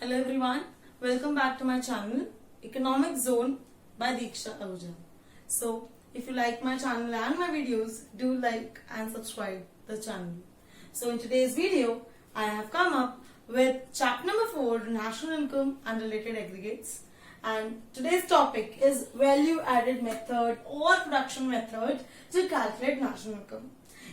Hello everyone, welcome back to my channel Economic Zone by Diksha Ahuja. So if you like my channel and my videos, do like and subscribe the channel. So in today's video, I have come up with chapter number 4, National Income and Related Aggregates. And today's topic is value added method or production method to calculate national income.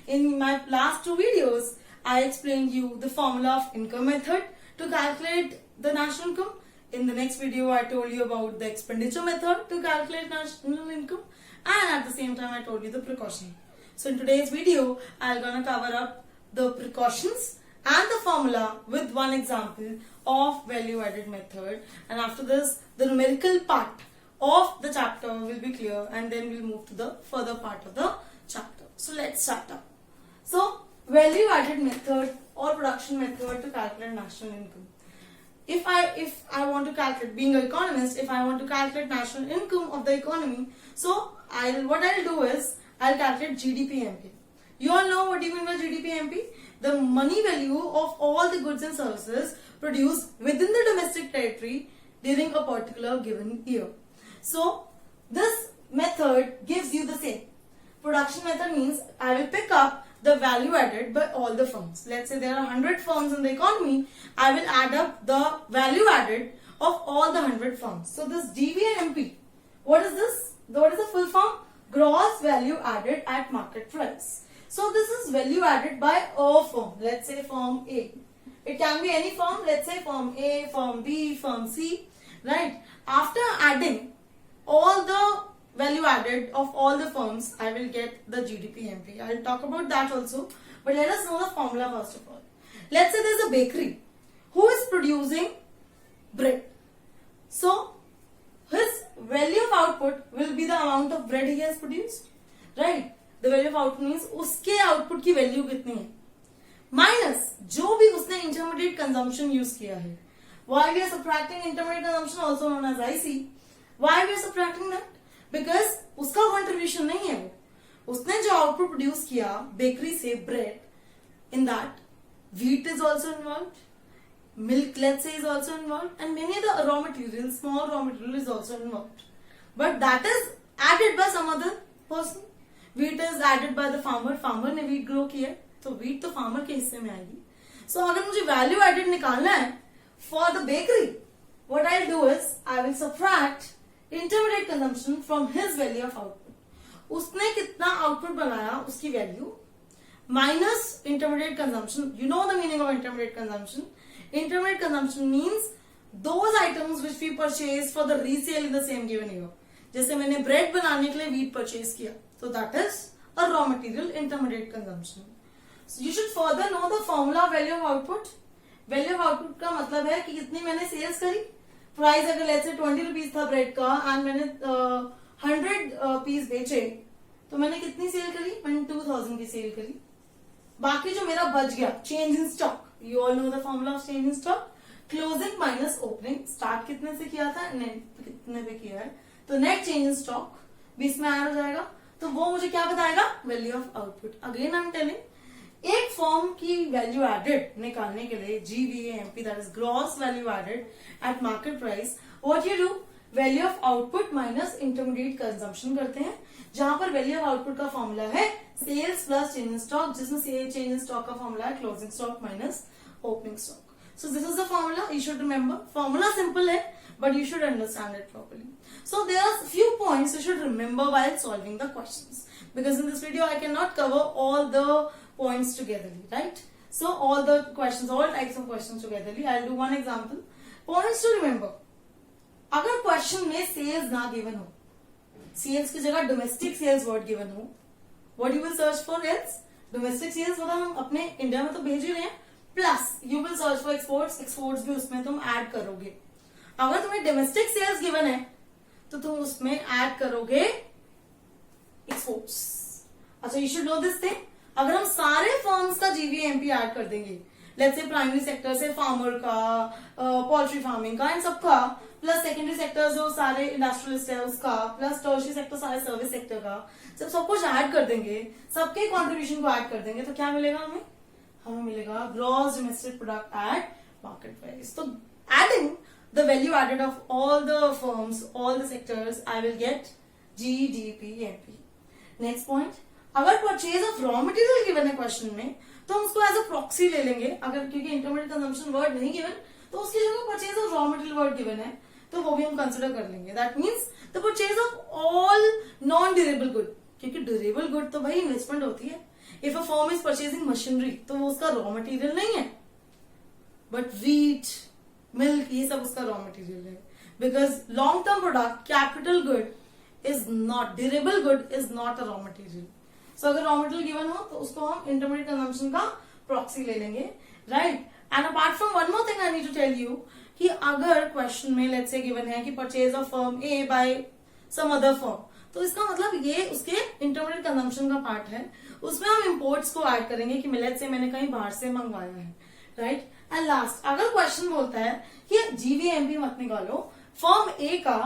In my last two videos, I explained you the formula of income method to calculate the national income. In the next video, I told you about the expenditure method to calculate national income, and at the same time I told you the precaution. So in today's video, I'm gonna cover up the precautions and the formula with one example of value added method, and after this the numerical part of the chapter will be clear, and then we'll move to the further part of the chapter. So let's start up. So value added method or production method to calculate national income. If I want to calculate, being an economist, if I want to calculate national income of the economy, so what I'll do is I'll calculate GDP-MP. You all know what do you mean by GDP-MP? The money value of all the goods and services produced within the domestic territory during a particular given year. So this method gives you the same. Production method means I will pick up the value added by all the firms. Let's say there are 100 firms in the economy. I will add up the value added of all the 100 firms. So this GVMP, what is this? What is the full form? Gross value added at market price. So this is value added by a firm. Let's say firm A. It can be any firm. Let's say firm A, firm B, firm C. Right? After adding all the value added of all the firms, I will get the GDP-MP. I'll talk about that also. But let us know the formula first of all. Let's say there's a bakery who is producing bread. So his value of output will be the amount of bread he has produced. Right? The value of output means उसके output की value कितनी है minus जो भी उसने intermediate consumption use किया है. Why we are subtracting intermediate consumption, also known as IC? Why we are subtracting that? Because उसका contribution नहीं है वो. उसने जो output produce किया bakery से bread, in that wheat is also involved, milk let's say is also involved, and many other raw materials, small raw material is also involved. But that is added by some other person. Wheat is added by the farmer. Farmer ने wheat grow किया, तो wheat तो farmer के हिस्से में आएगी. So अगर मुझे value added निकालना है for the bakery, what I'll do is I will subtract intermediate consumption from his value of output. उसने कितना output बनाया उसकी value minus intermediate consumption. You know the meaning of intermediate consumption. Intermediate consumption means those items which we purchase for the resale in the same given year. जैसे मैंने bread बनाने के लिए wheat purchase किया, so that is a raw material intermediate consumption. So you should further know the formula of value of output. Value of output का मतलब है कि कितनी मैंने sales करी. प्राइस अगर लेट्स से 20 रुपीज था ब्रेड का एंड मैंने 100 पीस बेचे, तो मैंने कितनी सेल करी? मैंने 2000 की सेल करी. बाकी जो मेरा बच गया, change in stock. You all know the formula of change in stock. Closing minus opening. Start कितने से किया था, नेट कितने पे किया है, तो नेट चेंज इन स्टॉक 20 में ऐड हो जाएगा. तो वो मुझे क्या बताएगा? Value of output. Again I am telling, एक फॉर्म की वैल्यू एडेड निकालने के लिए GVAMP, that is gross value added at market price, what you do, value of output minus intermediate consumption करते हैं, जहां पर वैल्यू ऑफ आउटपुट का फॉर्मूला है sales plus change in stock, जिसमें चेंज इन स्टॉक का फॉर्मूला है closing stock minus opening stock. So this is the formula. You should remember. Formula simple है, but you should understand it properly. So there are few points you should remember while solving the questions. Because in this video I cannot cover all the points togetherly, right? So all the questions, all types of questions togetherly. I'll do one example. Points to remember. अगर question में sales ना given हो, sales की जगह domestic sales word given हो, what you will search for is domestic sales. मतलब हम अपने इंडिया में तो भेज ही रहे हैं. Plus you will search for exports. Exports भी उसमें तुम ऐड करोगे. अगर तुम्हें डोमेस्टिक सेल्स गिवन है तो तुम उसमें ऐड करोगे एक्सपोर्ट्स. अच्छा, you should know this thing. अगर हम सारे फर्म्स का GVMP ऐड कर देंगे, लेट्स से प्राइमरी सेक्टर से फार्मर का, पोल्ट्री फार्मिंग का, इन सबका, प्लस सेकेंडरी सेक्टर जो सारे इंडस्ट्रियलिस्ट है उसका, प्लस टर्शियरी सेक्टर सारे सर्विस सेक्टर का, जब सब कुछ ऐड कर देंगे, सबके कॉन्ट्रीब्यूशन को ऐड कर देंगे, तो क्या मिलेगा हमें? हमें मिलेगा gross domestic product at market price. तो adding value added of all the firms, all the sectors, I will get GDP. Next point, अगर purchase of raw material given है क्वेश्चन में तो हम उसको एज अ प्रॉक्सी ले लेंगे, अगर क्योंकि इंटरमीडिएट कंजम्पशन वर्ड नहीं गिवन तो उसकी जगह purchase of raw material word given है तो वो भी हम कंसिडर कर लेंगे. That means the purchase of all non durable good, क्योंकि ड्यूरेबल गुड तो भाई इन्वेस्टमेंट होती है. If a firm is purchasing machinery तो वो उसका रॉ मटेरियल नहीं है, बट वीट, मिल्क, ये सब उसका रॉ मटेरियल है. Because long term product, capital good is not, durable good is not a raw material. So अगर रॉ मटेरियल गिवन हो तो उसको हम इंटरमीडिएट कंजम्पशन का प्रॉक्सी ले लेंगे, right. And apart from one more thing I need to tell you कि अगर क्वेश्चन में लेट्स से गिवन है कि purchase of firm A by some other firm, तो इसका मतलब ये उसके इंटरमीडिएट कंजम्पशन का पार्ट है. उसमें हम इंपोर्ट्स को ऐड करेंगे कि लेट्स से मैंने कहीं बाहर से मंगवाया है, राइट. एंड लास्ट, अगर क्वेश्चन बोलता है कि जीवीएमपी मत निकालो, फर्म ए का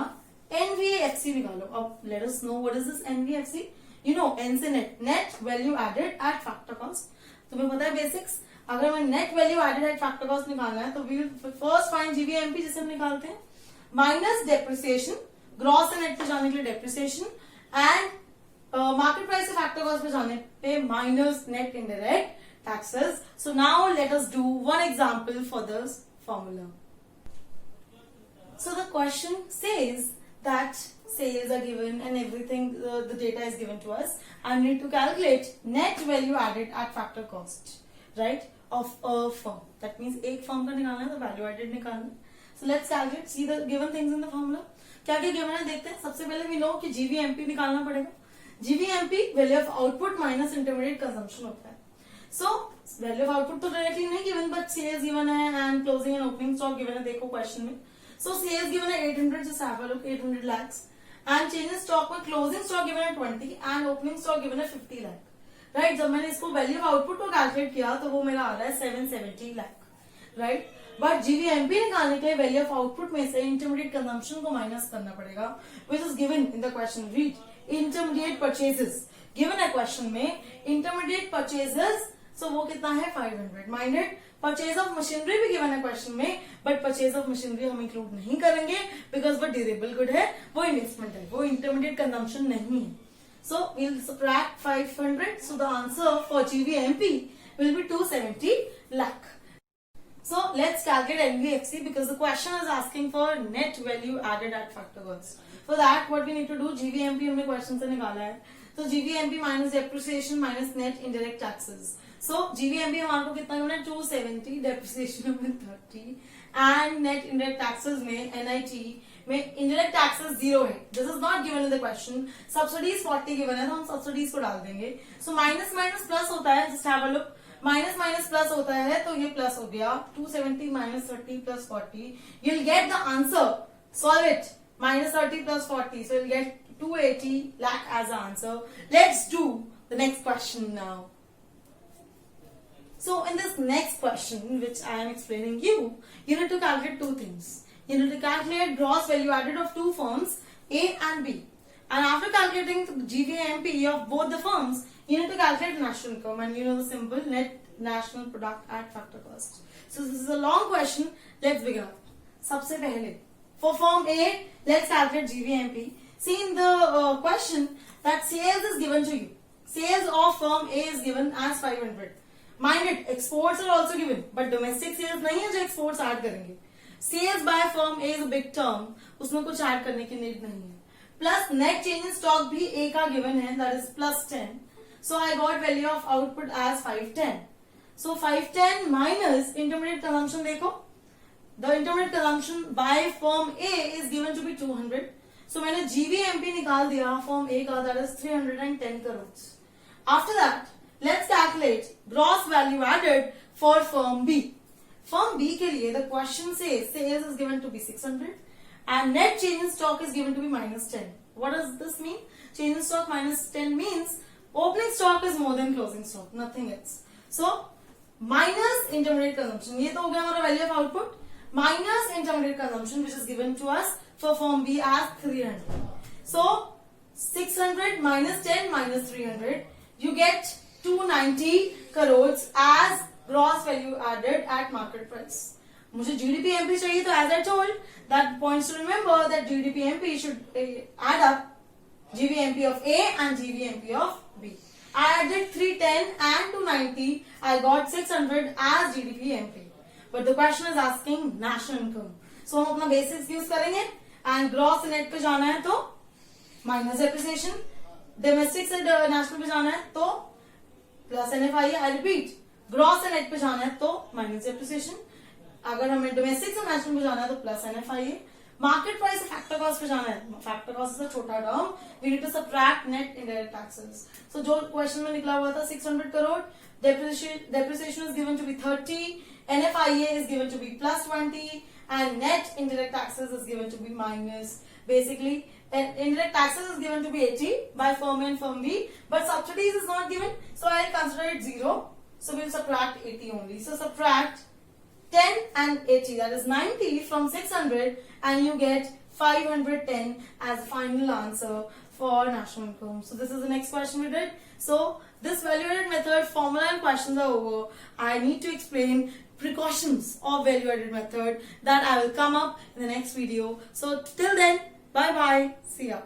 एनवीएफसी निकालो. अब let us know what is this NVFC. You know, N से net value added at factor cost. तुम्हें पता है बेसिक्स. अगर हमें net value added at factor cost निकालना है तो we will first find GVMP, जिसे हम निकालते हैं माइनस डेप्रिसिएशन, ग्रॉस से नेट पे जाने के लिए डेप्रिसिएशन, एंड मार्केट प्राइस से फैक्टर कॉस्ट पे जाने पे minus net indirect taxes. So now let us do one example for this formula. So the question says that sales are given and everything, the data is given to us. I need to calculate net value added at factor cost, right, of a firm. That means एक firm का निकालना है तो value added निकालना है. So let's calculate, see the given things in the formula. क्या क्या given है देखते हैं. सबसे पहले we know कि GVMP निकालना पड़ेगा. GVMP value of output minus intermediate consumption होता है. So value of output तो डायरेक्टली नहीं गिवन, बट सेल्स गिवन है and closing and opening stock given है. देखो क्वेश्चन में, सो सेल्स गिवन है 800, just have a look, 800 lakhs, and change in stock में क्लोजिंग स्टॉक गिवन है 20 एंड ओपनिंग स्टॉक गिवन है 50 लाख, राइट. जब मैंने इसको वैल्यू ऑफ आउटपुट को कैलकुलेट किया तो वो मेरा आ रहा है 770 लाख, राइट. बट जीवीएमपी निकालने के लिए वैल्यू ऑफ आउटपुट में से इंटरमीडिएट कंजम्पशन को माइनस करना पड़ेगा, which is given in the question. Read intermediate purchases given है क्वेश्चन में. इंटरमीडिएट परचेजेस, सो वो कितना है 500 माइनस परचेज ऑफ मशीनरी भी गिवन है क्वेश्चन में, बट परचेज ऑफ मशीनरी हम इंक्लूड नहीं करेंगे बिकॉज वो ड्यूरेबल गुड है, वो इन्वेस्टमेंट है, वो इंटरमीडिएट कंजम्पशन नहीं है. So we'll subtract 500. So the answer for GVMP will be 270 lakh. So let's calculate NVFC because the question is asking for net value added at factor cost. For that what we need to do, GVMP हमने question से निकाला है, तो GVMP minus depreciation minus net indirect taxes. So GVMP हमारे को कितना given है 270, depreciation में 30 एंड नेट इनडायरेक्ट टैक्सेस में एनआईटी में इनडायरेक्ट टैक्सेस 0 है. This is not given in the question. Subsidies 40 given है तो हम सब्सिडीज को डाल देंगे. सो माइनस माइनस प्लस होता है, just have a look. Minus minus plus होता है तो ये प्लस हो गया. 270 minus 30 plus 40, you will get the answer. Solve it. Minus 30 plus 40, so you'll get 280 lakh as the answer. Let's do the next question now. So in this next question, which I am explaining you need to calculate two things. You need to calculate gross value added of two firms, A and B. And after calculating the GVMP of both the firms, you need to calculate national income, and you know the simple net national product at factor cost. So this is a long question. Let's begin up. सबसे पहले for firm A, let's calculate GVMP. See in the question that sales is given to you. Sales of firm A is given as 500. Mind it, exports are also given, but domestic sales नहीं है जो exports add करेंगे. Sales by firm A is a big term, उसमें कुछ add करने की need नहीं है. Plus net change in stock भी A का given है, that is plus 10. So I got value of output as 510. So 510 minus intermediate consumption देखो, the intermediate consumption by firm A is given to be 200. So मैंने GVMP निकाल दिया firm A का, that is 310 crores. After that, let's calculate gross value added for firm B. Firm B के लिए the question says sales is given to be 600 and net change in stock is given to be minus 10. What does this mean? Change in stock minus 10 means opening stock is more than closing stock, nothing else. So minus intermediate consumption, ये तो हो गया हमारा value of output, minus intermediate consumption which is given to us for firm B as 300. So 600 minus 10 minus 300, you get 290 crores as gross value added at market price. मुझे GDP MP चाहिए तो as I told that points to remember that GDPMP should add up GVMP of A and GVMP of B. I added 310 and 290. I got 600 as GDPMP. But the question is asking national income. So हम अपना basics use करेंगे and gross net पे जाना है तो minus depreciation. Domestic से national पे जाना है तो plus NFIA. I repeat, gross and net पे जाना है तो minus depreciation. अगर हमें domestic से national पे जाना है तो plus NFIA. मार्केट प्राइस से फैक्टर कॉस्ट पे जाना है. फैक्टर कॉस्ट से छोटा term. We need to subtract net indirect taxes. So जो क्वेश्चन में निकला हुआ था 600 crore, depreciation is given to be 30, NFIA is given to be plus 20, and net indirect taxes is given to be minus. Basically, indirect taxes is given to be 80 by firm A and firm B, but subsidies is not given, so I consider it 0. So we'll subtract 80 only. So subtract 10 and 80, that is 90 from 600, and you get 510 as the final answer for national income. So this is the next question we did. So this value-added method formula and questions are over. I need to explain precautions of value-added method that I will come up in the next video. So till then, bye bye, see ya.